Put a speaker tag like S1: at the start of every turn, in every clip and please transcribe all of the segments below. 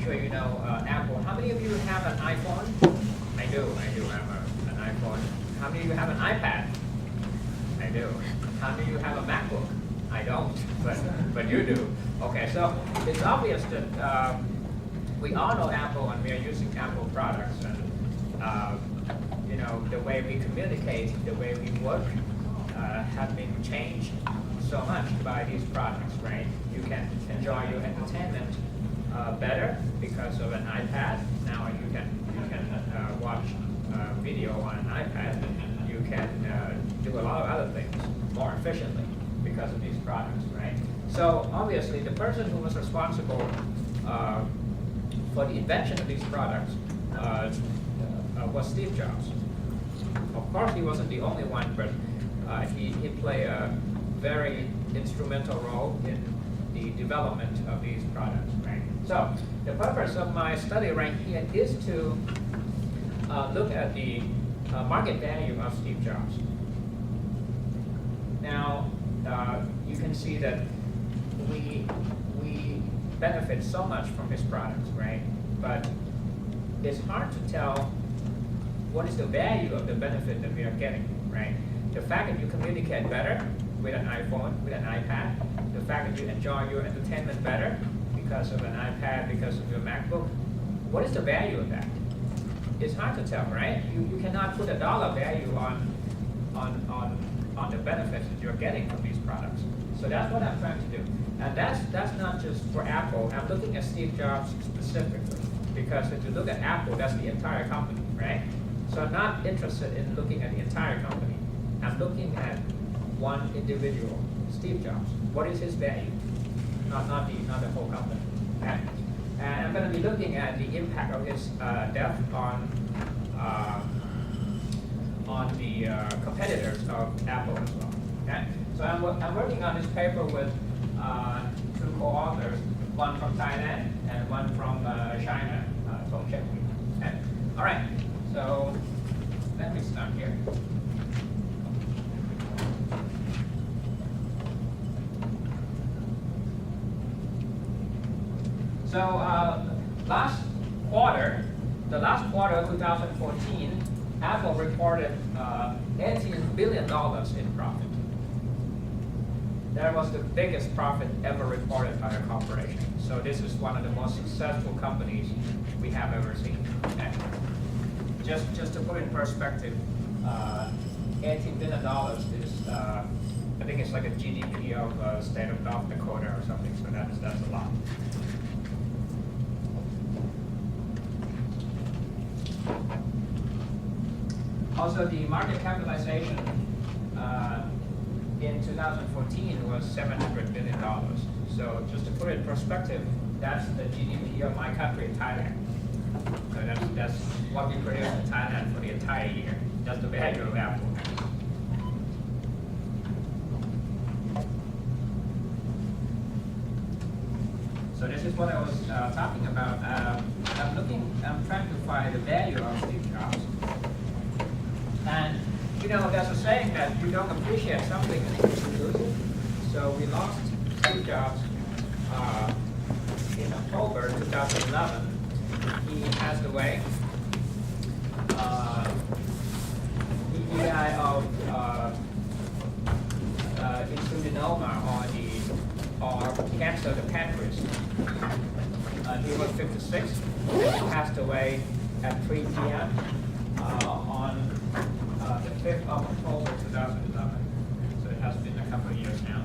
S1: I'm sure you know Apple. How many of you have an iPhone? I do have an iPhone. How many of you have an iPad? I do. How many of you have a MacBook? I don't, but you do. Okay, so it's obvious that we all know Apple and we are using Apple products, and you know, the way we communicate, the way we work have been changed so much by these products, right? You can enjoy your entertainment better because of an iPad. Now you can watch video on an iPad. You can do a lot of other things more efficiently because of these products, right? So obviously, the person who was responsible for the invention of these products was Steve Jobs. Of course, he wasn't the only one, but he played a very instrumental role in the development of these products, right? So the purpose of my study right here is to look at the market value of Steve Jobs. Now, you can see that we benefit so much from his products, right? But it's hard to tell what is the value of the benefit that we are getting, right? The fact that you communicate better with an iPhone, with an iPad, the fact that you enjoy your entertainment better because of an iPad, because of your MacBook, what is the value of that? It's hard to tell, right? You cannot put a dollar value on the benefits that you're getting from these products. So that's what I'm trying to do. And that's not just for Apple. I'm looking at Steve Jobs specifically, because if you look at Apple, that's the entire company, right? So I'm not interested in looking at the entire company. I'm looking at one individual, Steve Jobs. What is his value? Not the whole company. Okay? And I'm going to be looking at the impact of his death on the competitors of Apple as well. Okay? So I'm working on this paper with two co-authors, one from Thailand and one from China, from Czech. Okay? All right. So let me start here. So the last quarter of 2014, Apple reported $18 billion in profit. That was the biggest profit ever reported by a corporation. So this is one of the most successful companies we have ever seen. Okay. Just to put it in perspective, $18 billion is, I think it's like a GDP of state of North Dakota or something. So that's a lot. Also, the market capitalization in 2014 was $700 billion. So just to put it in perspective, that's the GDP of my country, Thailand. So that's what we produce in Thailand for the entire year. That's the value of Apple. So this is what I was talking about. I'm trying to find the value of Steve Jobs. And you know, there's a saying that you don't appreciate something until you lose it. So we lost Steve Jobs in October 2011. He passed away. He died of insulinoma or cancer of the pancreas. He was 56. And he passed away at 3 p.m. On the 5th of October 2011. So it has been a couple of years now.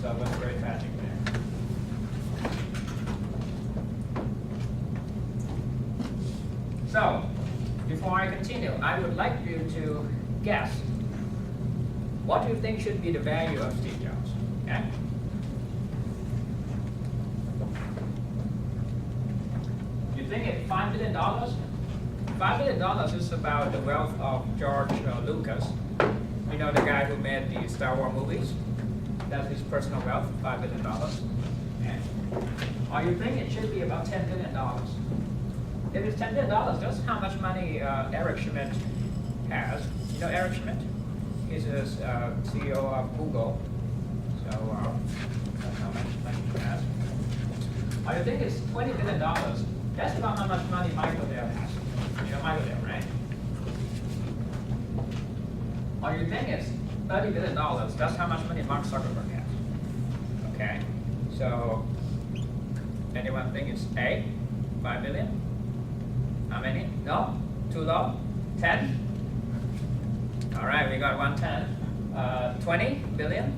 S1: So it was very tragic there. So, before I continue, I would like you to guess what do you think should be the value of Steve Jobs? Okay? You think it's $5 billion? $5 billion is about the wealth of George Lucas. You know, the guy who made the Star Wars movies? That's his personal wealth, $5 billion. Okay. Or you think it should be about $10 billion? If it's $10 billion, that's how much money Eric Schmidt has. You know Eric Schmidt? He's the CEO of Google. So that's how much money he has. Or you think it's $20 billion. That's about how much money Michael Dell has. You know Michael Dell, right? Or you think it's $30 billion. That's how much money Mark Zuckerberg has. Okay? So, anyone think it's A? 5 billion? How many? No? Too low? 10? All right, we got 110. 20 billion?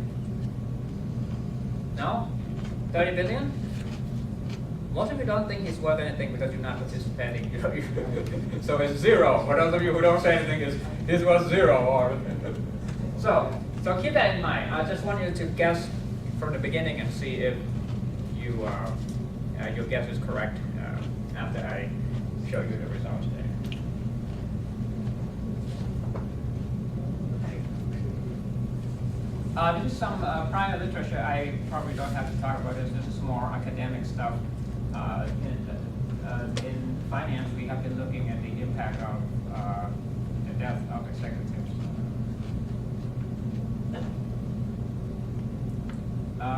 S1: No? 30 billion? Most of you don't think it's worth anything because you're not participating. So it's zero. For those of you who don't say anything, it's worth zero. Or so keep that in mind. I just want you to guess from the beginning and see if you your guess is correct after I show you the results there. This is some prior literature. I probably don't have to talk about this. This is more academic stuff. In finance, we have been looking at the impact of the death of executives.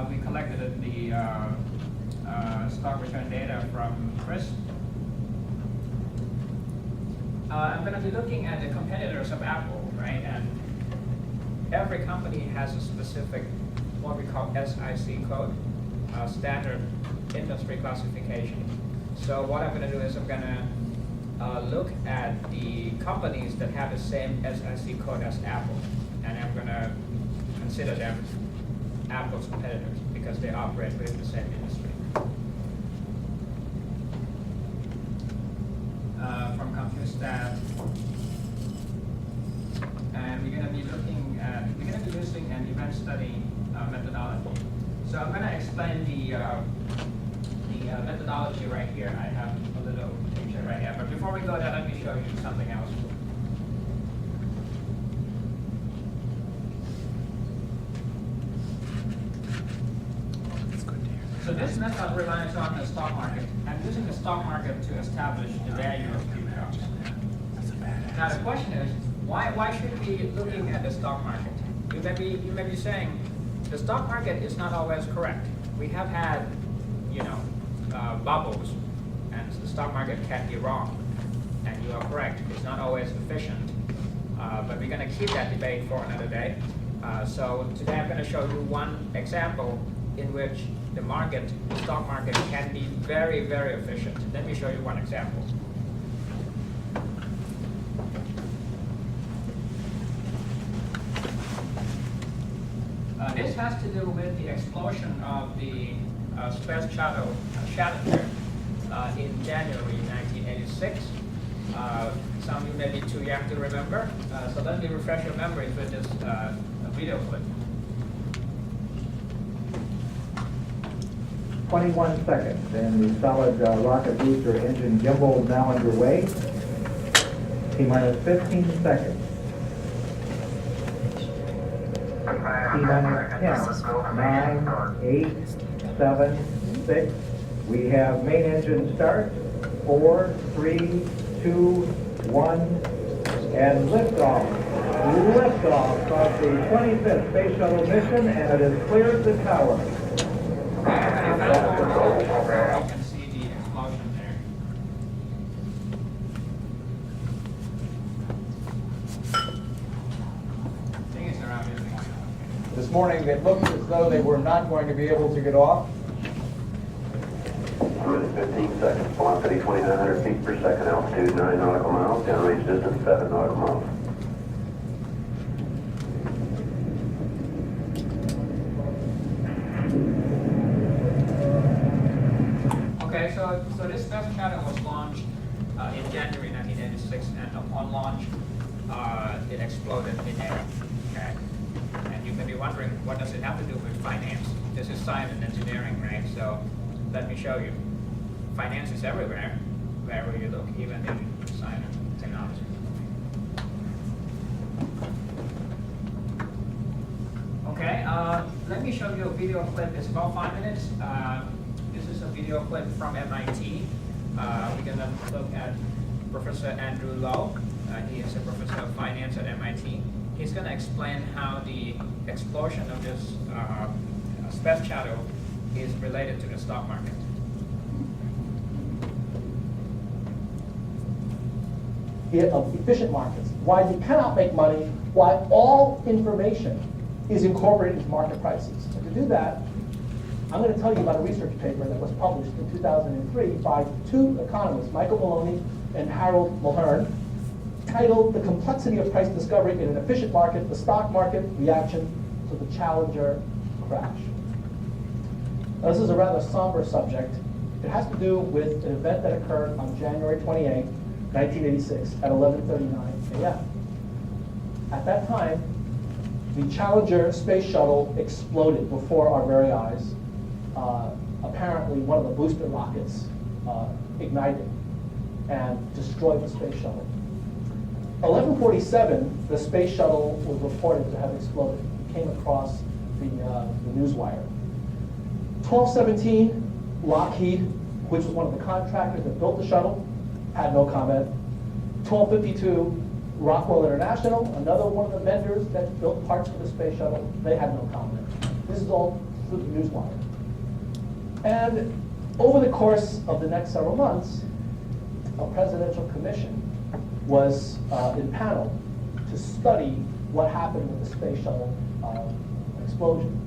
S1: We collected the stock return data from Chris. I'm going to be looking at the competitors of Apple, right? And every company has a specific, what we call SIC code, standard industry classification. So what I'm going to do is I'm going to look at the companies that have the same SIC code as Apple, and I'm going to consider them Apple's competitors because they operate within the same industry. From CompuStat, and we're going to be using an event study methodology. So I'm going to explain the methodology right here. I have a little picture right here. But before we go there, let me show you something else. So this method relies on the stock market. I'm using the stock market to establish the value of future jobs. Now the question is, why should we be looking at the stock market? You may be saying the stock market is not always correct. We have had, bubbles, and the stock market can be wrong. And you are correct; it's not always efficient. But we're going to keep that debate for another day. So today I'm going to show you one example in which the stock market can be very, very efficient. Let me show you one example. This has to do with the explosion of the space shuttle Challenger in January 1986. Some of you may be too young to remember, so let me refresh your memories with this video clip.
S2: 21 seconds, and the solid rocket booster engine gimbal is now underway. T-minus 15 seconds. T-minus 10, 9, 8, 7, 6. We have main engine start. 4, 3, 2, 1, and liftoff. Liftoff of the 25th Space Shuttle mission, and it has cleared the tower.
S1: You can see the explosion there. I think it's around here.
S3: This morning, it looked as though they were not going to be able to get off.
S4: 15 seconds. Velocity 2,900 feet per second. Altitude 9 nautical miles. Downrange distance 7 nautical miles.
S1: Okay, so this space shuttle was launched in January 1986, and upon launch, it exploded in air. Okay, and you may be wondering, what does it have to do with finance? This is science and engineering, right? So let me show you. Finance is everywhere, wherever you look, even in science and technology. Okay, let me show you a video clip. It's about 5 minutes. This is a video clip from MIT. We're going to look at Professor Andrew Lo. He is a professor of finance at MIT. He's going to explain how the explosion of this space shuttle is related to the stock market.
S5: of efficient markets, why you cannot make money, why all information is incorporated into market prices. And to do that, I'm going to tell you about a research paper that was published in 2003 by two economists, Michael Maloney and Harold Mulhern, titled "The Complexity of Price Discovery in an Efficient Market, the Stock Market Reaction to the Challenger Crash." Now, this is a rather somber subject. It has to do with an event that occurred on January 28, 1986 at 11:39 a.m. At that time, the Challenger space shuttle exploded before our very eyes. Apparently, one of the booster rockets ignited and destroyed the space shuttle. 11:47, the space shuttle was reported to have exploded. It came across the newswire. 12:17, Lockheed, which was one of the contractors that built the shuttle, had no comment. 12:52, Rockwell International, another one of the vendors that built parts for the space shuttle, they had no comment. This is all through the newswire. And over the course of the next several months, a presidential commission was in panel to study what happened with the space shuttle explosion.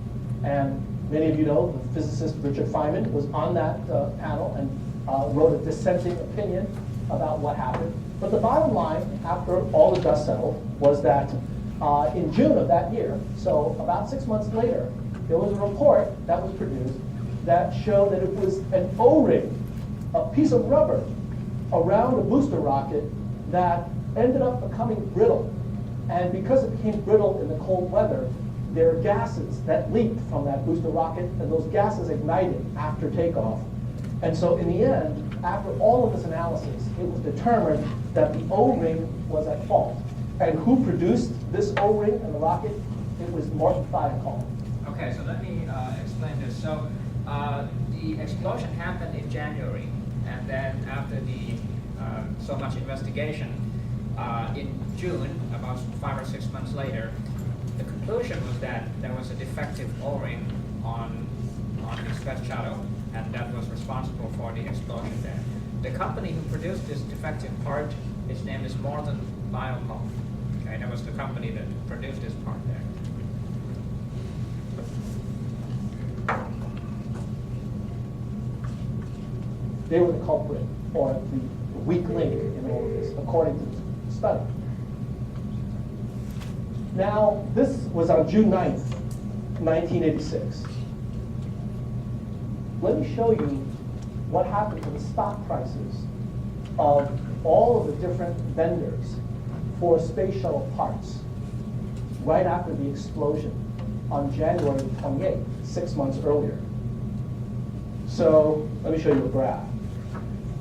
S5: And many of you know the physicist Richard Feynman was on that panel and wrote a dissenting opinion about what happened. But the bottom line, after all the dust settled, was that in June of that year, so about 6 months later, there was a report that was produced that showed that it was an O-ring, a piece of rubber around a booster rocket that ended up becoming brittle. And because it became brittle in the cold weather, there are gases that leaked from that booster rocket, and those gases ignited after takeoff. And so in the end, after all of this analysis, it was determined that the O-ring was at fault. And who produced this O-ring in the rocket? It was Morton Thiokol.
S1: Okay, so let me explain this. So the explosion happened in January, and then after the so much investigation, in June, about 5 or 6 months later, the conclusion was that there was a defective O-ring on the space shuttle, and that was responsible for the explosion there. The company who produced this defective part, its name is Morton Thiokol. Okay, that was the company that produced this part there.
S5: They were the culprit, or the weak link in all of this, according to the study. Now, this was on June 9th, 1986. Let me show you what happened to the stock prices of all of the different vendors for space shuttle parts right after the explosion on January 28th, 6 months earlier. So let me show you a graph.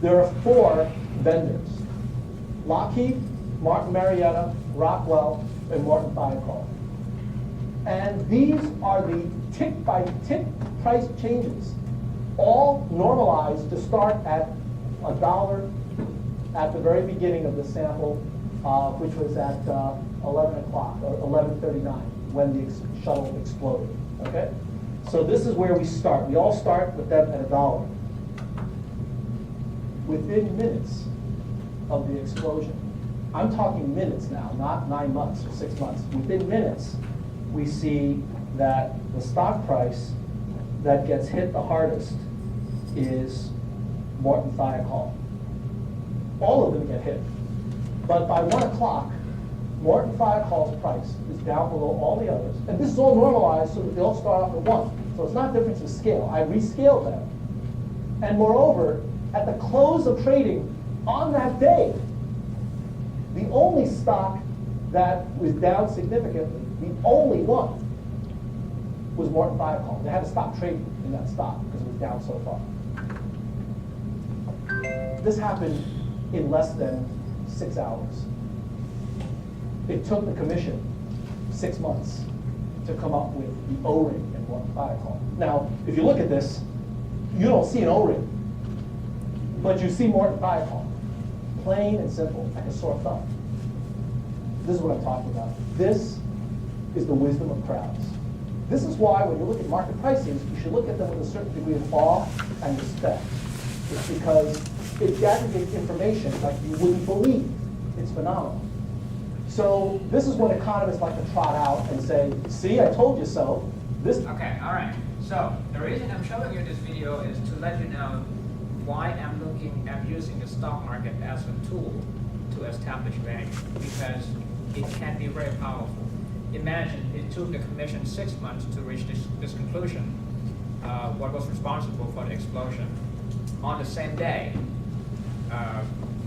S5: There are 4 vendors: Lockheed, Martin Marietta, Rockwell, and Morton Thiokol. And these are the tick-by-tick price changes, all normalized to start at $1 at the very beginning of the sample, which was at 11 o'clock, or 11:39, when the shuttle exploded, okay? So this is where we start. We all start with them at $1. Within minutes of the explosion, I'm talking minutes now, not 9 months or 6 months. Within minutes, we see that the stock price that gets hit the hardest is Morton Thiokol. All of them get hit. But by 1 o'clock, Morton Thiokol's price is down below all the others. And this is all normalized so that they all start off at 1. So it's not difference in scale. I rescaled them. And moreover, at the close of trading on that day, the only stock that was down significantly, the only one, was Morton Thiokol. They had to stop trading in that stock because it was down so far. This happened in less than 6 hours. It took the commission 6 months to come up with the O-ring in Morton Thiokol. Now, if you look at this, you don't see an O-ring, but you see Morton Thiokol. Plain and simple, like a sore thumb. This is what I'm talking about. This is the wisdom of crowds. This is why when you look at market prices, you should look at them with a certain degree of awe and respect. It's because it aggregates information like you wouldn't believe. It's phenomenal. So this is what economists like to trot out and say, see, I told you so. This.
S1: Okay, all right. So the reason I'm showing you this video is to let you know why I'm using the stock market as a tool to establish value, because it can be very powerful. Imagine it took the commission 6 months to reach this conclusion. What was responsible for the explosion? On the same day,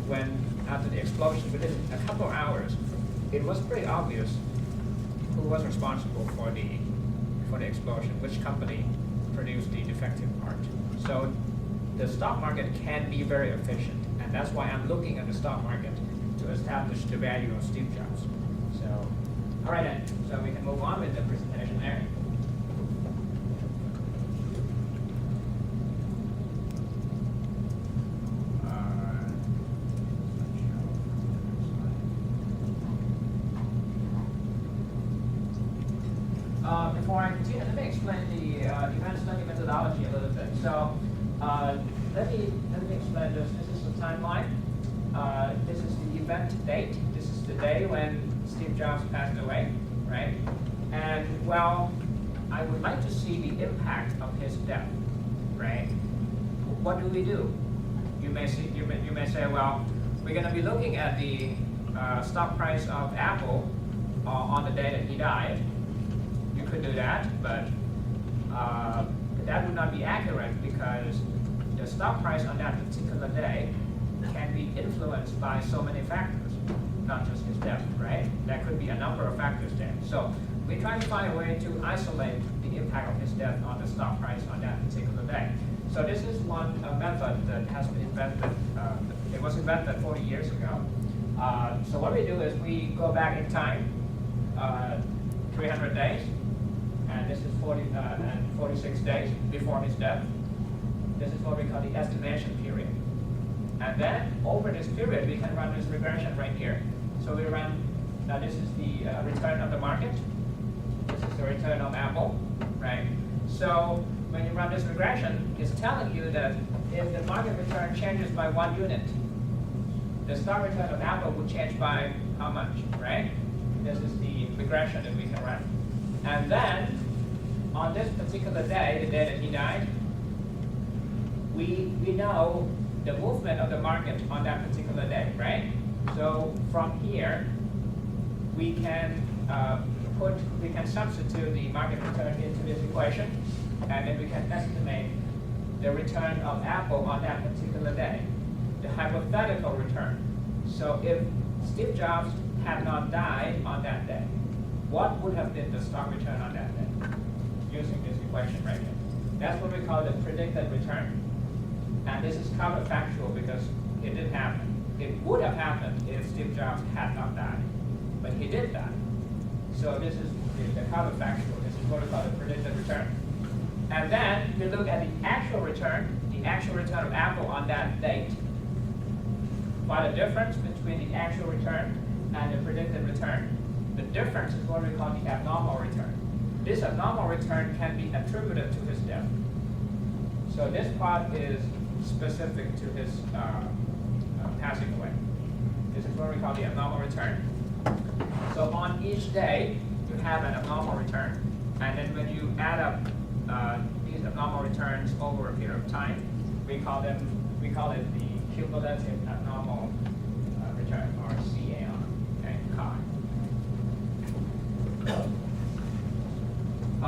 S1: when after the explosion, within a couple of hours, it was pretty obvious who was responsible for the explosion, which company produced the defective part. So the stock market can be very efficient, and that's why I'm looking at the stock market to establish the value of Steve Jobs. So, all right then, so we can move on with the presentation there. Before I continue, let me explain the event study methodology a little bit. So let me explain this. This is the timeline. This is the event date. This is the day when Steve Jobs passed away, right? And well, I would like to see the impact of his death, right? What do? You may say, well, we're going to be looking at the stock price of Apple on the day that he died. You could do that, but that would not be accurate because the stock price on that particular day can be influenced by so many factors, not just his death, right? There could be a number of factors there. So we try to find a way to isolate the impact of his death on the stock price on that particular day. So this is one method that has been invented. It was invented 40 years ago. So what we do is we go back in time, 300 days, and this is 46 days before his death. This is what we call the estimation period. And then over this period, we can run this regression right here. So we run, now this is the return of the market. This is the return of Apple, right? So when you run this regression, it's telling you that if the market return changes by 1 unit, the stock return of Apple will change by how much, right? This is the regression that we can run. And then, on this particular day, the day that he died, we know the movement of the market on that particular day, right? So from here, we can substitute the market return into this equation, and then we can estimate the return of Apple on that particular day, the hypothetical return. So if Steve Jobs had not died on that day, what would have been the stock return on that day? Using this equation right here. That's what we call the predicted return. And this is counterfactual because it didn't happen. It would have happened if Steve Jobs had not died, but he did die. So this is the counterfactual. This is what we call the predicted return. And then we look at the actual return of Apple on that date. Find the difference between the actual return and the predicted return. The difference is what we call the abnormal return. This abnormal return can be attributed to his death. So this part is specific to his passing away. This is what we call the abnormal return. So on each day, you have an abnormal return. And then when you add up these abnormal returns over a period of time, we call it the cumulative abnormal return, or CAR, okay, CAR.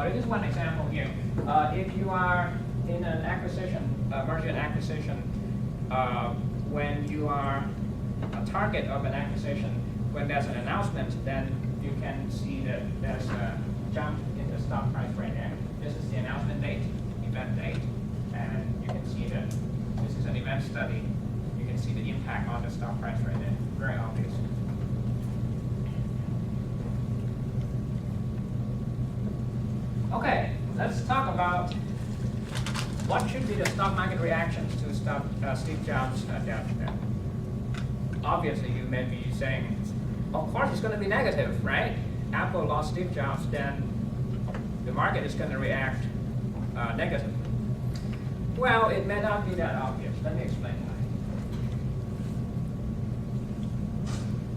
S1: This is one example here. If you are in an acquisition, merger and acquisition, when you are a target of an acquisition, when there's an announcement, then you can see that there's a jump in the stock price right there. This is the announcement date, event date, and you can see that this is an event study. You can see the impact on the stock price right there. Very obvious. Okay, let's talk about what should be the stock market reactions to Steve Jobs' death. Obviously, you may be saying, of course it's going to be negative, right? Apple lost Steve Jobs, then the market is going to react negatively. Well, it may not be that obvious. Let me explain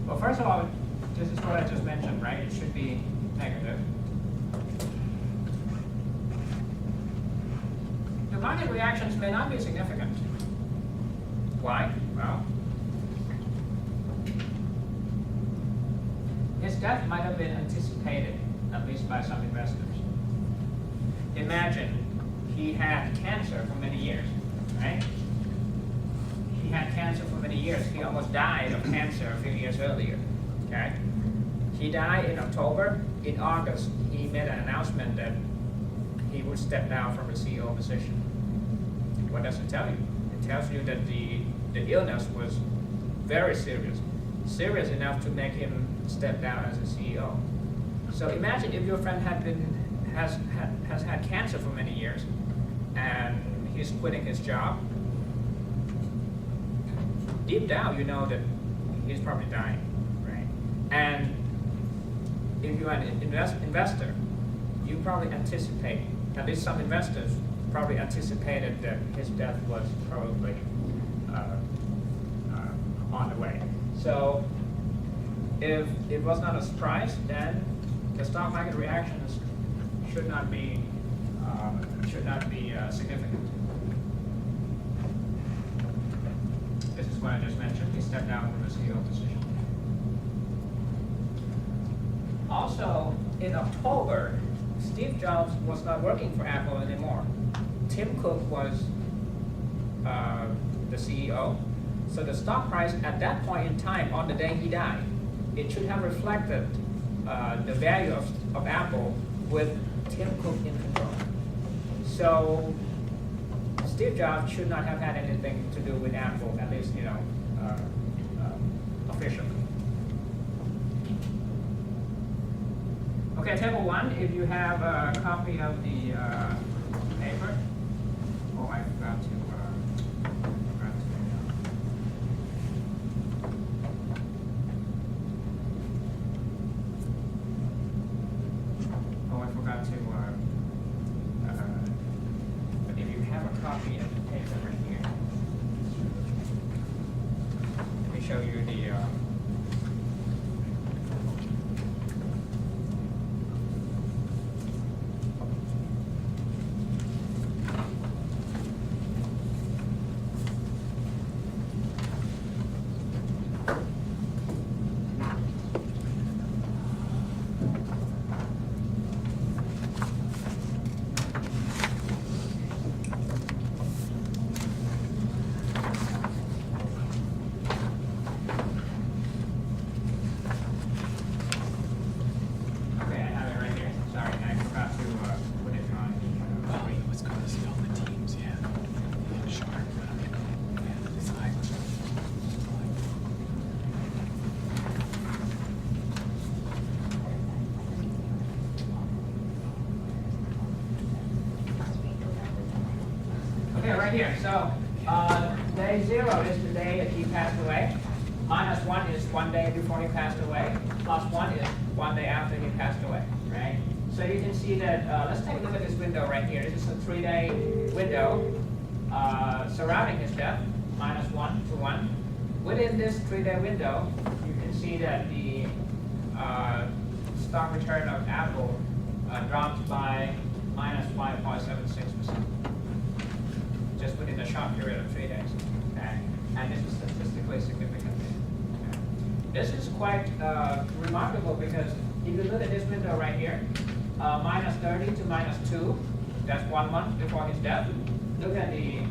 S1: Well, first of all, this is what I just mentioned, right? It should be negative. The market reactions may not be significant. Why? Well, his death might have been anticipated, at least by some investors. Imagine he had cancer for many years, right? He had cancer for many years. He almost died of cancer a few years earlier, okay? He died in October. In August, he made an announcement that he would step down from the CEO position. What does it tell you? It tells you that the illness was very serious, serious enough to make him step down as a CEO. So imagine if your friend has had cancer for many years, and he's quitting his job. Deep down, you know that he's probably dying, right? And if you're an investor, you probably anticipate, at least some investors probably anticipated that his death was probably on the way. So if it was not a surprise, then the stock market reactions should not be significant. This is what I just mentioned. He stepped down from the CEO position. Also, in October, Steve Jobs was not working for Apple anymore. Tim Cook was the CEO. So the stock price at that point in time, on the day he died, it should have reflected the value of Apple with Tim Cook in control. So Steve Jobs should not have had anything to do with Apple, at least, officially. Okay, table 1, if you have a copy of the paper. Oh, I forgot to. But if you have a copy of the paper right here, let me show you the. Right here. So day 0 is the day that he passed away. -1 is 1 day before he passed away. +1 is 1 day after he passed away. Right. So you can see that. Let's take a look at this window right here. This is a 3-day window surrounding his death. -1 to 1. Within this 3-day window, you can see that the stock return of Apple dropped by -5.76%. Just within a short period of 3 days, okay? And this is statistically significant. Okay? This is quite remarkable because if you look at this window right here, -30 to -2, that's 1 month before his death. Look at the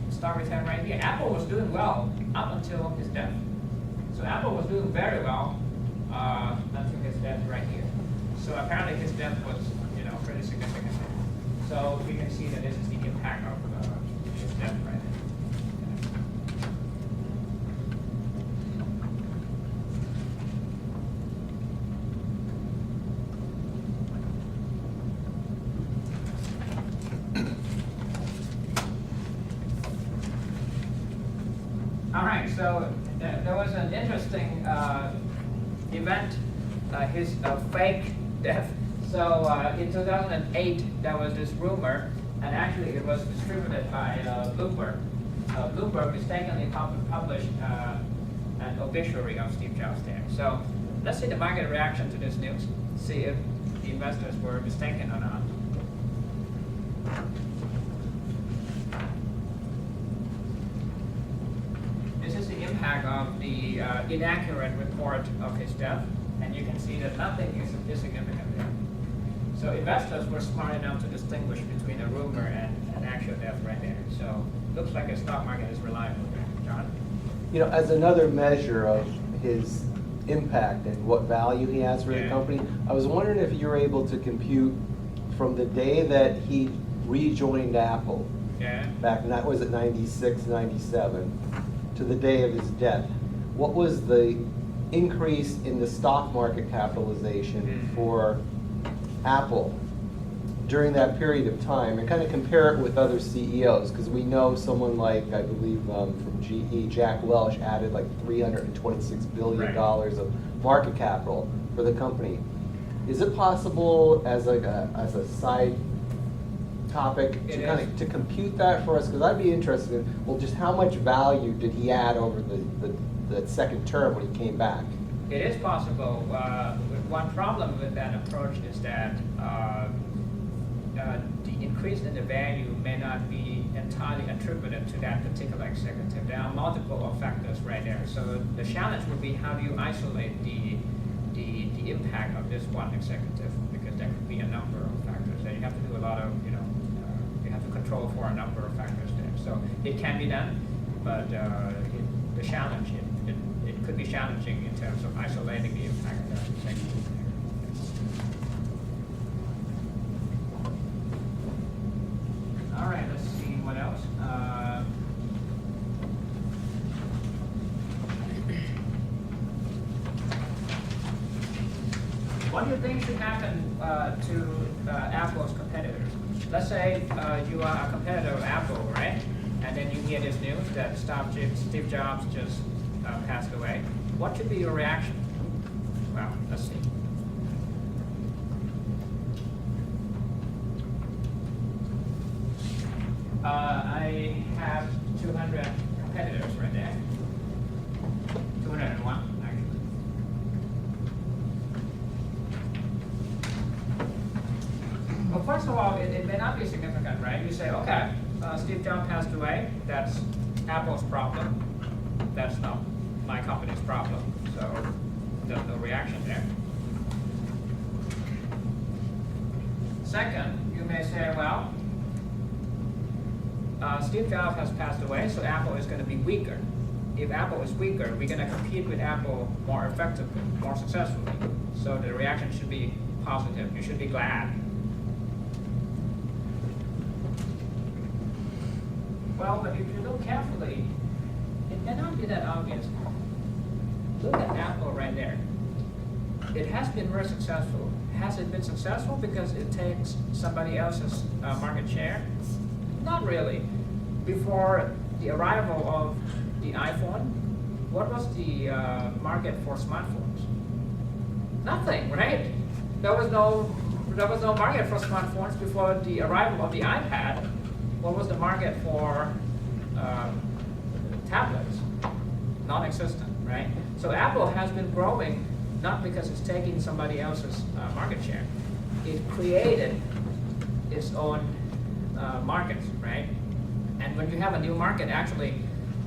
S1: stock return right here. Apple was doing well up until his death. So Apple was doing very well until his death right here. So apparently his death was, pretty significant. So we can see that this is the impact of his death right here. All right, so there was an interesting event, his fake death. So in 2008, there was this rumor, and actually it was distributed by Bloomberg. Bloomberg mistakenly published an obituary of Steve Jobs there. So let's see the market reaction to this news, see if the investors were mistaken or not. This is the impact of the inaccurate report of his death, and you can see that nothing is significant there. So investors were smart enough to distinguish between a rumor and an actual death right there. So looks like the stock market is reliable there. John?
S6: You know, as another measure of his impact and what value he has for the
S1: Yeah.
S6: company, I was wondering if you were able to compute from the day that he rejoined Apple,
S1: Yeah.
S6: back, was it 96, 97, to the day of his death, what was the increase in the stock market capitalization for Apple during that period of time, and kind of compare it with other CEOs, because we know someone like, I believe from GE, Jack Welch added like $326 billion of market capital for the company. Is it possible as as a side topic
S1: It
S6: to kind
S1: is.
S6: of to compute that for us? Because I'd be interested in, well, just how much value did he add over the second term when he came back?
S1: It is possible. One problem with that approach is that the increase in the value may not be entirely attributed to that particular executive. There are multiple factors right there. So the challenge would be, how do you isolate the impact of this one executive? Because there could be a number of factors. And you have to do a lot of, you have to control for a number of factors there. So it can be done, but the challenge, it could be challenging in terms of isolating the impact of that executive there. All right, let's see what else. What do you think should happen to Apple's competitors? Let's say you are a competitor of Apple, right? And then you hear this news that Steve Jobs just passed away. What should be your reaction? Well, let's see. I have 200 competitors right there. 201, actually. Well, first of all, it may not be significant, right? You say, okay, Steve Jobs passed away. That's Apple's problem. That's not my company's problem. So there's no reaction there. Second, you may say, well, Steve Jobs has passed away, so Apple is going to be weaker. If Apple is weaker, we're going to compete with Apple more effectively, more successfully. So the reaction should be positive. You should be glad. Well, but if you look carefully, it may not be that obvious. Look at Apple right there. It has been very successful. Has it been successful because it takes somebody else's market share? Not really. Before the arrival of the iPhone, what was the market for smartphones? Nothing, right? There was no market for smartphones before the arrival of the iPad. What was the market for tablets? Non-existent, right? So Apple has been growing not because it's taking somebody else's market share. It created its own markets, right? And when you have a new market, actually,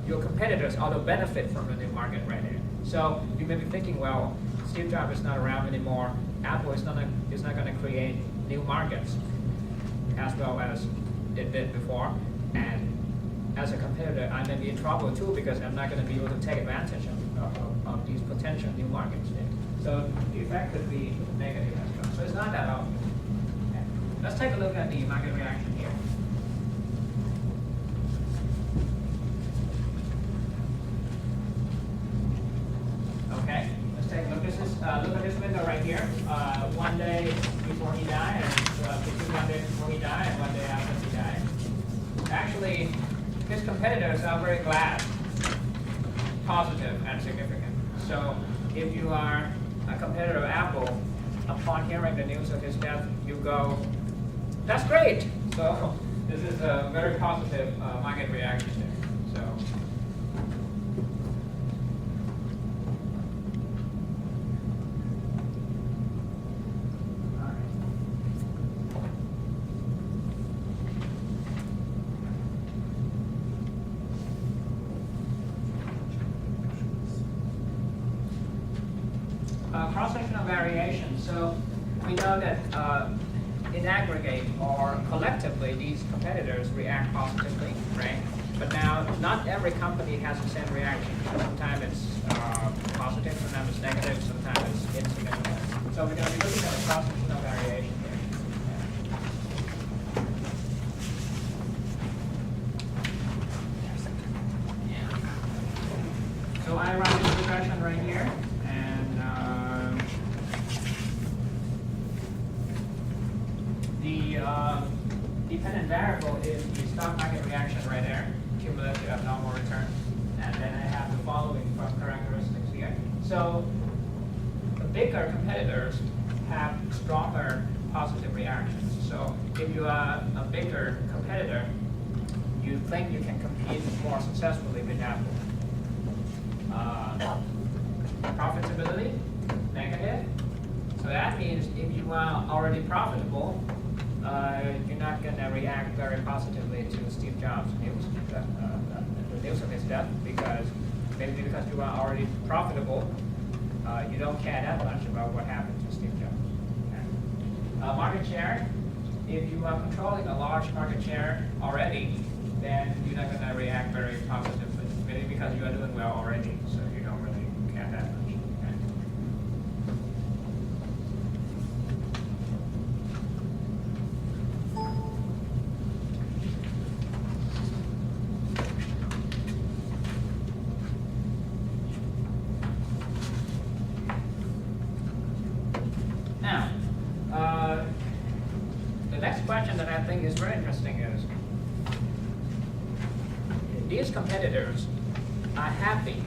S1: your competitors ought to benefit from the new market right there. So you may be thinking, well, Steve Jobs is not around anymore. Apple is not going to create new markets as well as it did before. And as a competitor, I may be in trouble too, because I'm not going to be able to take advantage of these potential new markets there. So the effect could be negative as well. So it's not that obvious. Okay. Let's take a look at the market reaction here. Okay, let's take a look. Look at this window right here. One day before he died, and between 1 day before he died and 1 day after he died. Actually, his competitors are very glad, positive and significant. So if you are a competitor of Apple, upon hearing the news of his death, you go, that's great. So this is a very positive market reaction there. So cross-sectional variation. So we know that in aggregate or collectively, these competitors react positively, right? But now, not every company has the same reaction. Sometimes it's positive, sometimes it's negative, sometimes it's insignificant. So we're going to be looking at a cross-sectional variation here. So I run this regression right here, and the dependent variable is the stock market reaction right there, cumulative abnormal return, and then I have the following from characteristics here. So the bigger competitors have stronger positive reactions. So if you are a bigger competitor, you think you can compete more successfully with Apple. Profitability, negative. So that means if you are already profitable, you're not going to react very positively to Steve Jobs' news, the news of his death, because maybe because you are already profitable, you don't care that much about what happened to Steve Jobs. Okay. Market share, if you are controlling a large market share already, then you're not going to react very positively, maybe because you are doing well already, so you don't really care that much. Okay. Now, the next question that I think is very interesting is, these competitors are happy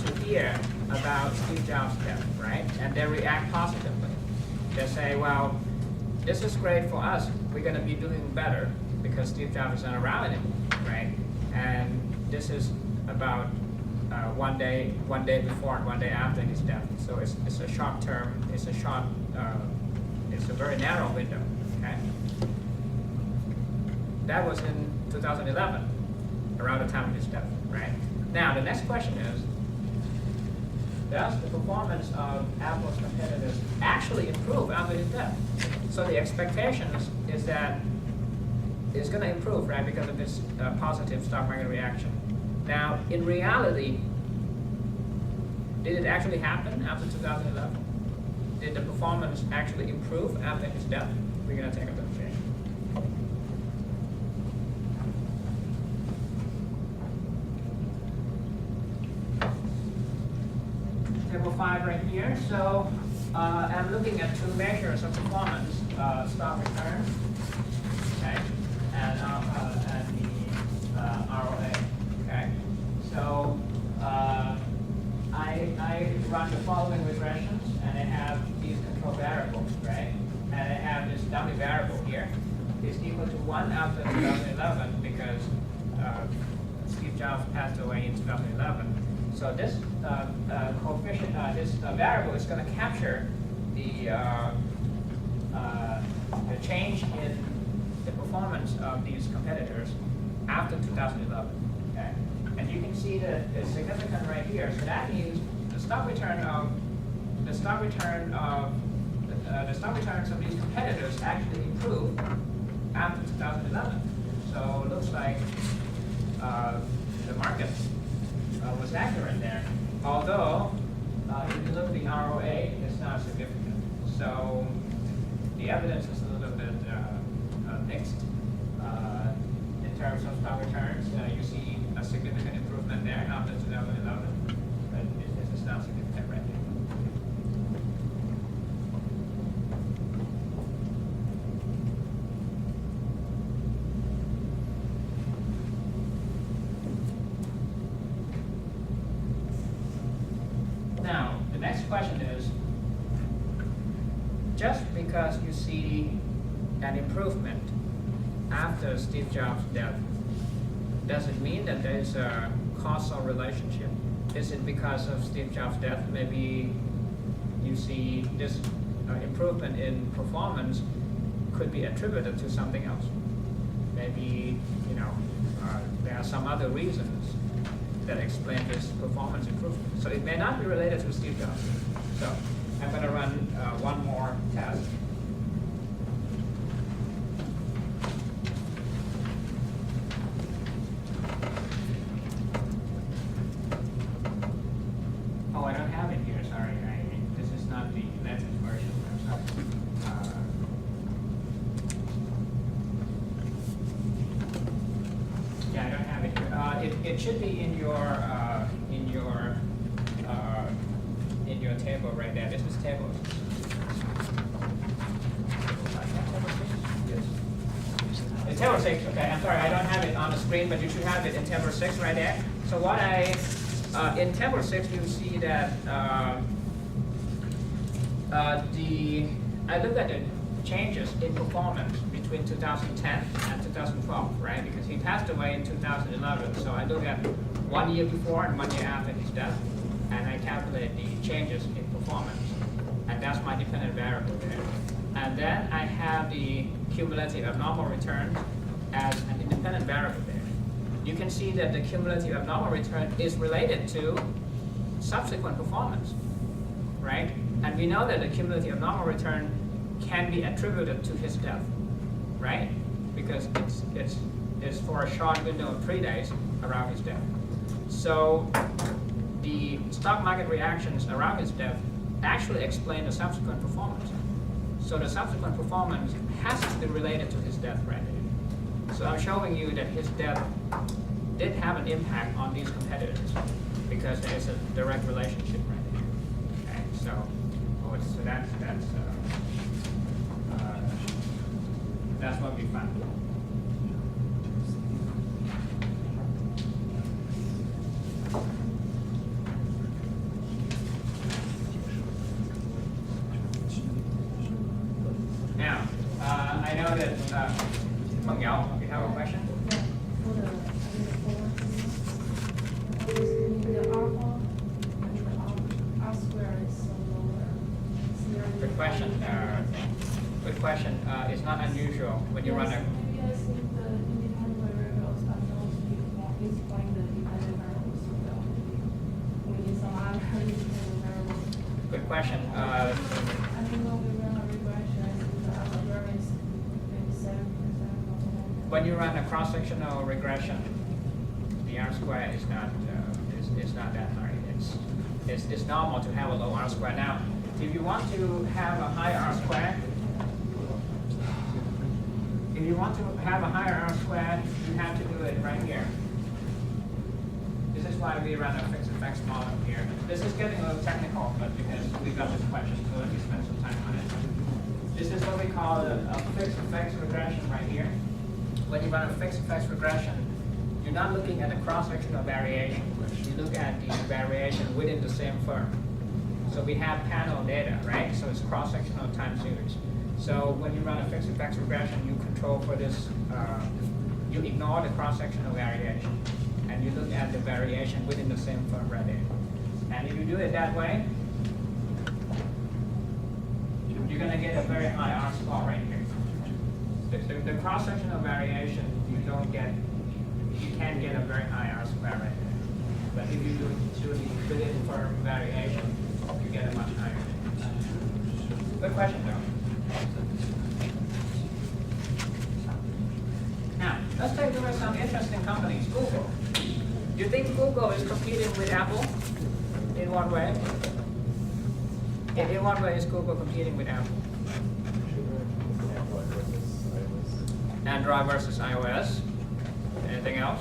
S1: to hear about Steve Jobs' death, right? And they react positively. They say, well, this is great for us. We're going to be doing better because Steve Jobs is not around anymore, right? And this is about one day before and one day after his death. So it's a short term, it's a very narrow window, okay? That was in 2011. Around the time of his death, right? Now, the next question is, does the performance of Apple's competitors actually improve after his death? So the expectation is that it's going to improve, right, because of this positive stock market reaction. Now, in reality, did it actually happen after 2011? Did the performance actually improve after his death? We're going to take a look here. Table 5 right here. So I'm looking at two measures of performance, stock return, okay, and the ROA, okay. So I run the following regressions, and I have these control variables, right? And I have this dummy variable here. It's equal to 1 after 2011 because Steve Jobs passed away in 2011. So this coefficient, this variable is going to capture the change in the performance of these competitors after 2011. Okay, and you can see that it's significant right here. So that means the stock returns of these competitors actually improved after 2011. So it looks like the market was accurate there. Although, if you look at the ROA, it's not significant. So the evidence is a little bit mixed. In terms of stock returns, you see a significant improvement there after 2011, but it is not significant right now. Now, the next question is, just because you see an improvement after Steve Jobs' death, does it mean that there is a causal relationship? Is it because of Steve Jobs' death? Maybe you see this improvement in performance could be attributed to something else. Maybe, there are some other reasons that explain this performance improvement. So it may not be related to Steve Jobs. So I'm going to run one more test. Oh, I don't have it here, sorry. This is not the latest version, I'm sorry. Yeah, I don't have it here. It should be in your table right there. This is table. It's table 6, okay, I'm sorry, I don't have it on the screen, but you should have it in table 6 right there. So what in table 6, you see that I looked at the changes in performance between 2010 and 2012, right? Because he passed away in 2011, so I looked at 1 year before and 1 year after his death, and I calculate the changes in performance, and that's my dependent variable there. And then I have the cumulative abnormal return as an independent variable there. You can see that the cumulative abnormal return is related to subsequent performance, right? And we know that the cumulative abnormal return can be attributed to his death, right? Because it's for a short window of 3 days around his death. So the stock market reactions around his death actually explain the subsequent performance. So the subsequent performance has to be related to his death right there. So I'm showing you that his death did have an impact on these competitors because there is a direct relationship right there. Okay, so that's what we found. Now, I know that Meng Yao, you have a question? Good question. Good question. It's not unusual when you run a.
S7: Maybe I think the independent variables are not explain the dependent variables. We need some other independent variables.
S1: Good question.
S7: I think when we run a regression, I think the other variance maybe 7%.
S1: When you run a cross-sectional regression, the R square is not that high. It's normal to have a low R square. Now, if you want to have a high R square, you have to do it right here. This is why we run a fixed effects model here. This is getting a little technical, but because we got this question, so let me spend some time on it. This is what we call a fixed effects regression right here. When you run a fixed effects regression, you're not looking at the cross-sectional variation. You look at the variation within the same firm. So we have panel data, right? So it's cross-sectional time series. So when you run a fixed effects regression, you control for this, you ignore the cross-sectional variation, and you look at the variation within the same firm right there. And if you do it that way, you're going to get a very high R score right here. The cross-sectional variation, you can't get a very high R square right there. But if you do the within firm variation, you get a much higher. Good question, though. Now, let's take a look at some interesting companies. Google. Do you think Google is competing with Apple? In what way? In what way is Google competing with Apple? Android versus iOS. Anything else?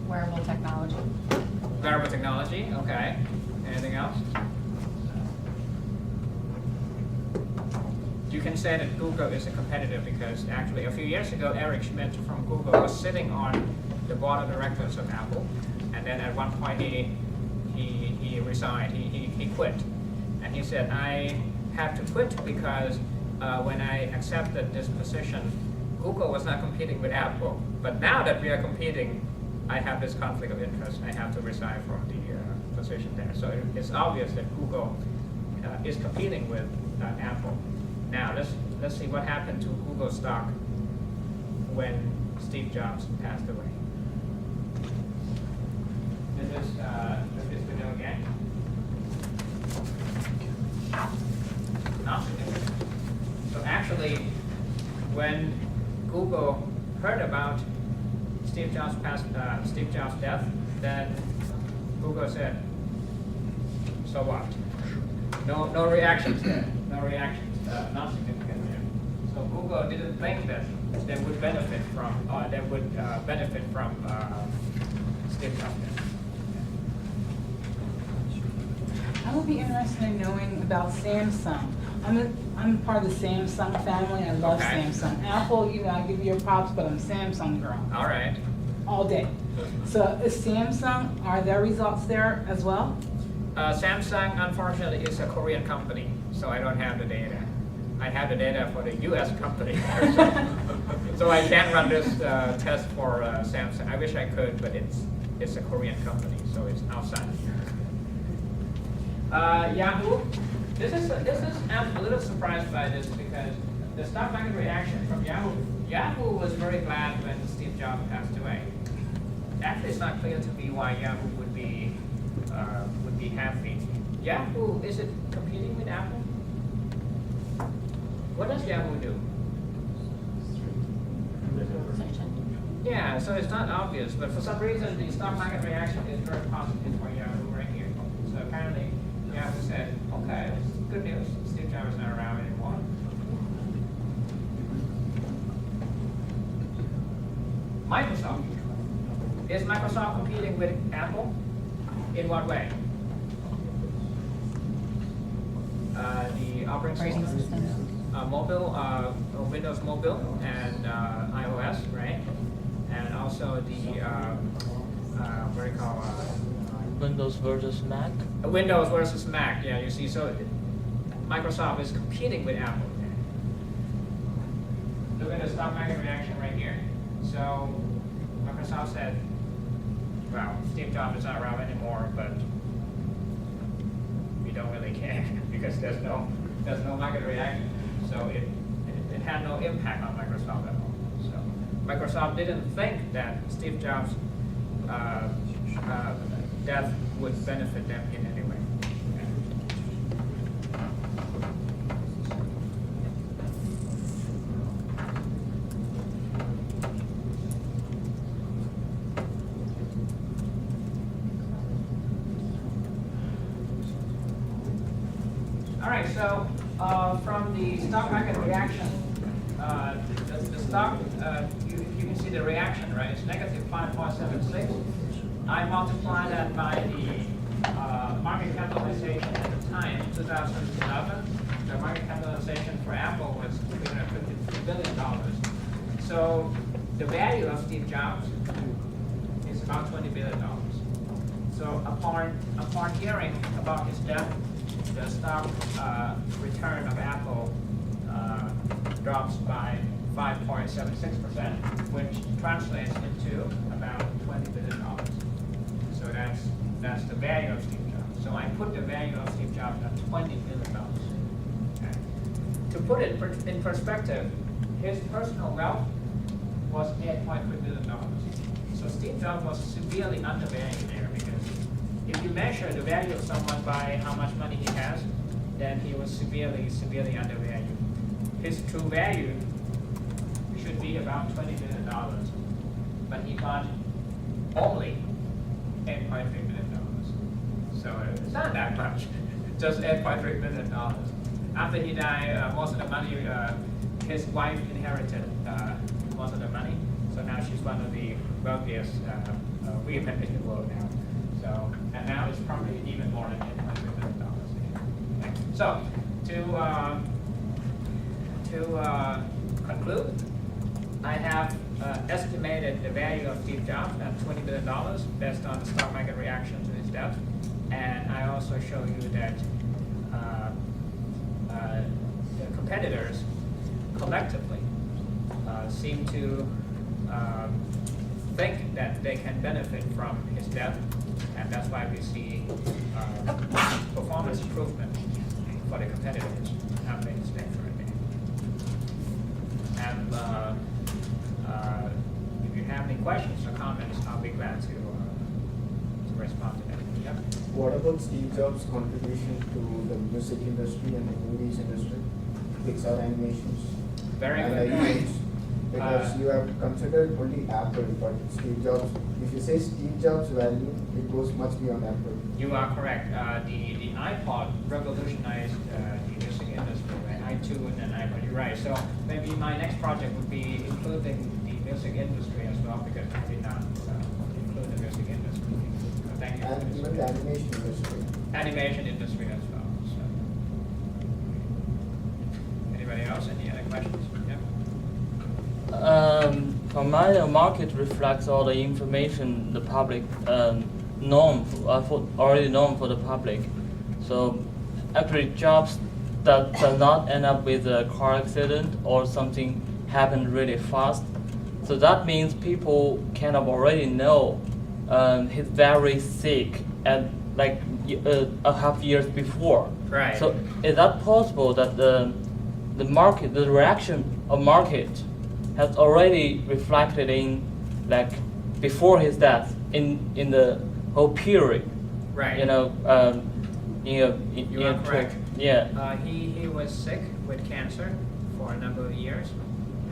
S8: Wearable technology.
S1: Wearable technology, okay. Anything else? You can say that Google is a competitor because actually a few years ago, Eric Schmidt from Google was sitting on the board of directors of Apple, and then at one point he resigned, he quit. And he said, I have to quit because when I accepted this position, Google was not competing with Apple. But now that we are competing, I have this conflict of interest. I have to resign from the position there. So it's obvious that Google is competing with Apple. Now let's see what happened to Google stock when Steve Jobs passed away. This video again. when Google heard about Steve Jobs' death, then Google said, so what? No reactions there. No reactions. Not significant there. So Google didn't think that they would benefit from Steve Jobs' death.
S9: I would be interested in knowing about Samsung. I'm part of the Samsung family. I love
S1: Okay.
S9: Samsung. Apple, you know, I give you your props, but I'm a Samsung girl
S1: All right.
S9: all day. So is Samsung, are there results there as well?
S1: Samsung, unfortunately, is a Korean company, so I don't have the data. I have the data for the U.S. company, so I can't run this test for Samsung. I wish I could, but it's a Korean company, so it's outside. Yahoo. This is I'm a little surprised by this because the stock market reaction from Yahoo. Yahoo was very glad when Steve Jobs passed away. Actually, it's not clear to me why Yahoo would be happy. Yahoo, is it competing with Apple? What does Yahoo do? Yeah, so it's not obvious, but for some reason the stock market reaction is very positive for Yahoo right here. So apparently Yahoo said, okay, it's good news. Steve Jobs is not around anymore. Microsoft. Is Microsoft competing with Apple? In what way? The operating system, mobile, Windows Mobile and iOS, right? And also the what do you call
S10: Windows versus Mac.
S1: Windows versus Mac. Yeah, you see, so Microsoft is competing with Apple. Look at the stock market reaction right here. So Microsoft said, well, Steve Jobs is not around anymore, but we don't really care because there's no market reaction. So it had no impact on Microsoft at all. So Microsoft didn't think that Steve Jobs' death would benefit them in any way. All right, so from the stock market reaction, the stock, you can see the reaction, right? It's negative 5.76. I multiply that by the market capitalization at the time, 2011. The market capitalization for Apple was $353 billion. So the value of Steve Jobs is about $20 billion. So upon hearing about his death, the stock return of Apple drops by 5.76%, which translates into about $20 billion. So that's the value of Steve Jobs. So I put the value of Steve Jobs at $20 billion. Okay. To put it in perspective, his personal wealth was $8.3 billion. So Steve Jobs was severely undervalued there because if you measure the value of someone by how much money he has, then he was severely undervalued. His true value should be about $20 billion, but he bought only $8.3 billion. So it's not that much, just $8.3 billion. After he died, most of the money, his wife inherited most of the money, so now she's one of the wealthiest women in the world now. So, and now it's probably even more than $800 billion. Okay. So, to conclude, I have estimated the value of Steve Jobs at $20 billion based on the stock market reaction to his death, and I also show you that the competitors collectively seem to think that they can benefit from his death, and that's why we see performance improvement for the competitors after his death. And if you have any questions or comments, I'll be glad to respond to them. Yep.
S11: What about Steve Jobs' contribution to the music industry and the movies industry, Pixar animations?
S1: Very
S11: and
S1: good
S11: I
S1: point.
S11: use, because you have considered only Apple, but Steve Jobs, if you say Steve Jobs' value, it goes much beyond Apple.
S1: You are correct. The iPod revolutionized the music industry, right? iTunes and iPod. You're right. So maybe my next project would be including the music industry as well, because I did not include the music industry. Thank you. for
S11: And
S1: this.
S11: even the animation industry.
S1: Animation industry as well. So. Anybody else? Any other questions? Yeah.
S10: For my market reflects all the information the public known already known for the public. So actually jobs that does not end up with a car accident or something happened really fast. So that means people kind of already know he's very sick at like a half years before.
S1: Right.
S10: So is that possible that the market, the reaction of market has already reflected in like before his death in the whole period?
S1: Right.
S10: You know,
S1: You are correct.
S10: Yeah.
S1: He was sick with cancer for a number of years,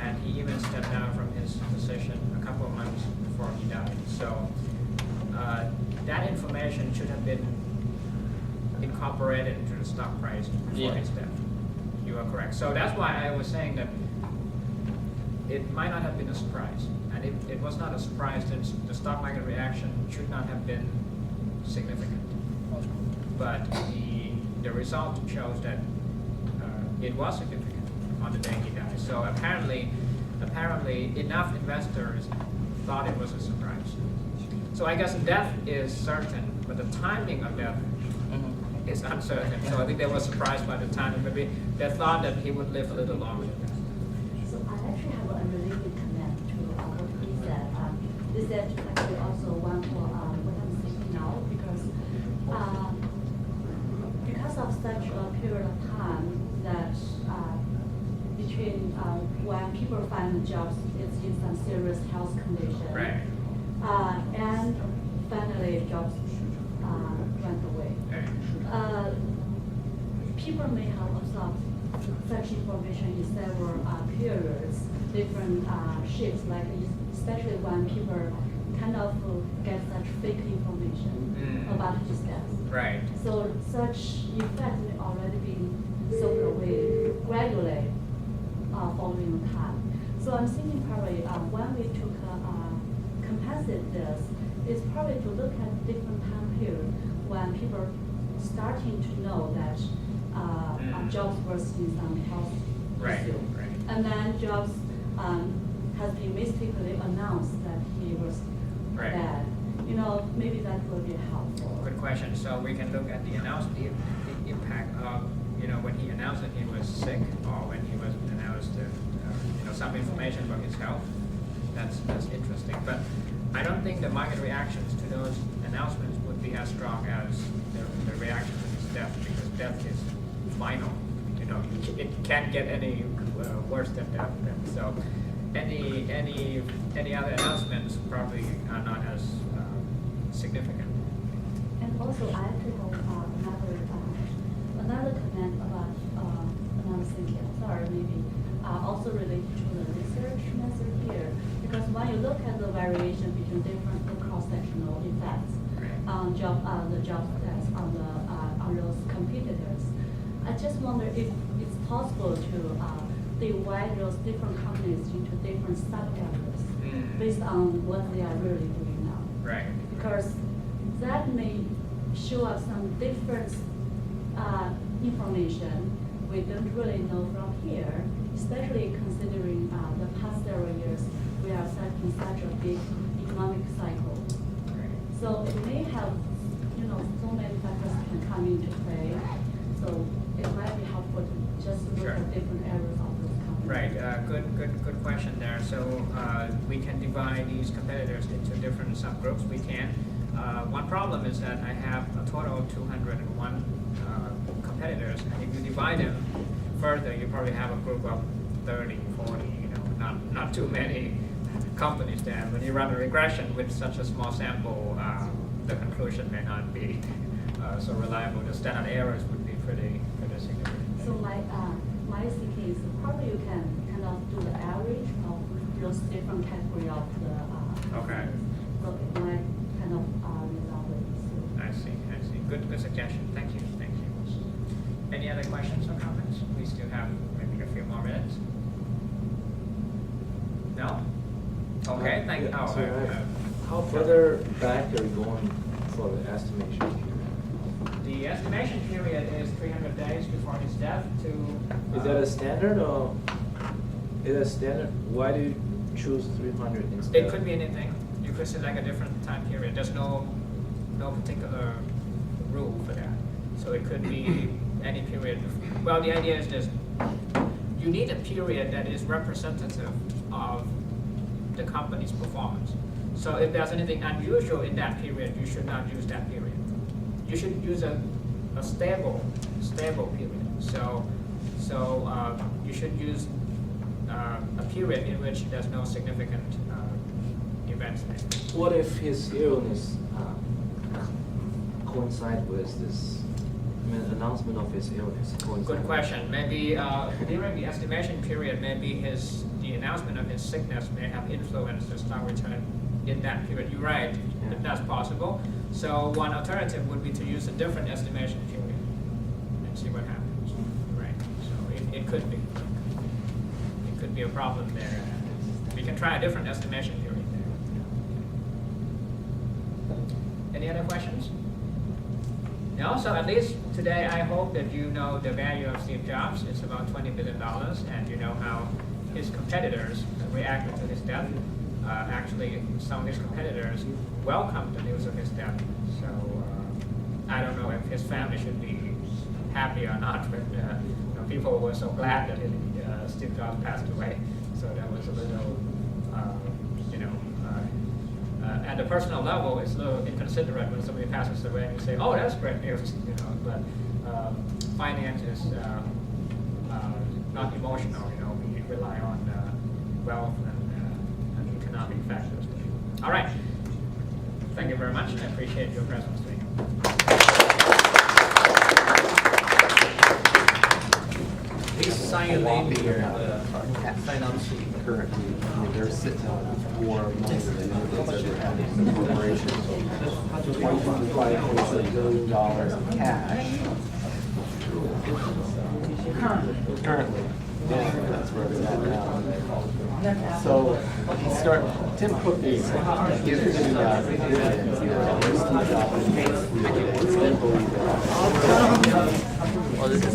S1: and he even stepped down from his position a couple of months before he died. So that information should have been incorporated into the stock price before
S10: Yeah.
S1: his death. You are correct. So that's why I was saying that it might not have been a surprise, and it was not a surprise that the stock market reaction should not have been significant. But the result shows that it was significant on the day he died. So apparently enough investors thought it was a surprise. So I guess death is certain, but the timing of death is uncertain. So I think they were surprised by the timing. Maybe they thought that he would live a little longer.
S12: So I actually have a related comment to what he said. This is actually also one for what I'm thinking now, because of such a period of time that between when people find jobs, it's in some serious health condition.
S1: Right.
S12: And finally jobs went away.
S1: Right.
S12: People may have absorbed such information in several periods, different shifts, like especially when people kind of get such fake information about his death.
S1: Right.
S12: So such effect may already been soaked away gradually following the time. So I'm thinking probably when we took compensate this, is probably to look at different time period when people starting to know that jobs was in some health
S1: Right,
S12: issue.
S1: right.
S12: And then jobs has been mistakenly announced that he was
S1: Right.
S12: bad. You know, maybe that will be helpful.
S1: Good question. So we can look at the impact of, when he announced that he was sick, or when he was announced, some information about his health. That's interesting. But I don't think the market reactions to those announcements would be as strong as the reaction to his death, because death is final. It can't get any worse than death. So any other announcements probably are not as significant.
S12: And also, I actually have another comment about another thinking. Sorry, maybe also related to the research method here, because when you look at the variation between different cross-sectional effects on the job test on those competitors, I just wonder if it's possible to divide those different companies into different sub-areas based on what they are really doing now.
S1: Right.
S12: Because that may show us some different information we don't really know from here, especially considering the past several years we are in such a big economic cycle.
S1: Right.
S12: So it may have, so many factors can come into play. So it might be helpful to just look
S1: Sure.
S12: at different areas of those companies.
S1: Right. Good question there. So we can divide these competitors into different subgroups. We can. One problem is that I have a total of 201 competitors, and if you divide them further, you probably have a group of 30, 40. Not too many companies there. When you run a regression with such a small sample, the conclusion may not be so reliable. The standard errors would be pretty significant.
S12: So my thinking is probably you can kind of do the average of those different category of the.
S1: Okay.
S12: So it might kind of resolve the issue.
S1: I see. Good suggestion. Thank you. Any other questions or comments? We still have maybe a few more minutes. No? Okay, thank you.
S13: Yeah, so how further back are you going for the estimation period?
S1: The estimation period is 300 days before his death to...
S13: Is that a standard or is that standard? Why do you choose 300 instead?
S1: It could be anything. You could select a different time period. There's no particular rule for that. So it could be any period. Well, the idea is this. You need a period that is representative of the company's performance. So if there's anything unusual in that period, you should not use that period. You should use a stable period. So you should use a period in which there's no significant events.
S13: What if his illness coincide with this announcement of his illness?
S1: Good question. Maybe during the estimation period, maybe the announcement of his sickness may have influenced the stock return in that period. You're right, that's possible. So one alternative would be to use a different estimation period and see what happens. Right. So it could be. It could be a problem there. We can try a different estimation period there. Any other questions? No, so at least today I hope that you know the value of Steve Jobs. It's about $20 billion, and you know how his competitors reacted to his death. Actually, some of his competitors welcomed the news of his death. So I don't know if his family should be happy or not, but people were so glad that Steve Jobs passed away. So that was a little, at the personal level, it's a little inconsiderate when somebody passes away and you say, "Oh, that's great news," But finance is not emotional. We rely on wealth and economic factors. All right. Thank you very much. I appreciate your presence today. Please sign your name here. Sign on sheet.
S6: Currently, they're sitting on more money than they know they're the corporation. $1.5 billion in cash. Currently. Yeah, that's where it's at now. So Tim Cook is given to dividends, Steve Jobs pays dividends, then believe it.